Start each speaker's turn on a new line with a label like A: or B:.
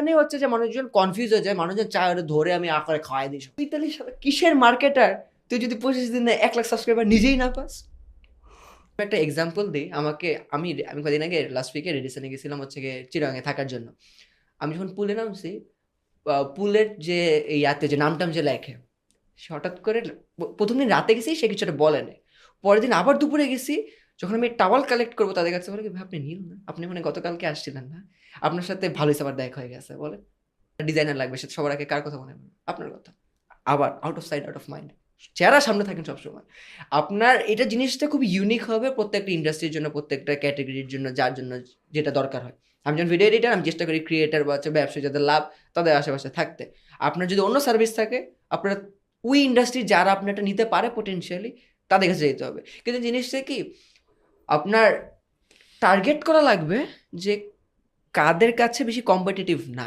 A: এখানে হচ্ছে যে মানুষজন কনফিউজ হয়ে যায়, মানুষজন চায় ওটা ধরে আমি আকারে খাওয়াই দিই। ইতালি কিসের মার্কেটার তুই যদি 25 দিনে 1 লাখ সাবস্ক্রাইবার নিজেই না পাস। একটা এক্সাম্পল দিই, আমি কদিন আগে লাস্ট উইকে রেডিসনে গেছিলাম হচ্ছে গিয়ে চিরাঙে থাকার জন্য। আমি যখন পুলে নামছি, পুলের যে ইয়াতে যে নামটাম যে লেখে, সে হঠাৎ করে প্রথম দিন রাতে গেছি, সে কিছু একটা বলে নাই। পরের দিন আবার দুপুরে গেছি, যখন আমি টাওয়াল কালেক্ট করবো তাদের কাছে বলে কি, ভাই আপনি নীল না, আপনি মানে গতকালকে আসছিলেন না, আপনার সাথে ভালোই আমার দেখা হয়ে গেছে। বলে ডিজাইনার লাগবে, সে সবার আগে কার কথা মনে হয়? আপনার কথা। আবার out of sight out of mind, চেহারা সামনে থাকেন সবসময়। আপনার এটা জিনিসটা খুব ইউনিক হবে প্রত্যেকটা ইন্ডাস্ট্রির জন্য, প্রত্যেকটা ক্যাটাগরির জন্য, যার জন্য যেটা দরকার হয়। আমি যখন ভিডিও এডিটার, আমি চেষ্টা করি ক্রিয়েটার বা হচ্ছে ব্যবসায়ী যাদের লাভ, তাদের আশেপাশে থাকতে। আপনার যদি অন্য সার্ভিস থাকে, আপনার ওই ইন্ডাস্ট্রি যারা আপনি এটা নিতে পারে পোটেনশিয়ালি, তাদের কাছে যেতে হবে। কিন্তু জিনিসটা কি, আপনার টার্গেট করা লাগবে যে কাদের কাছে বেশি কম্পিটিটিভ না।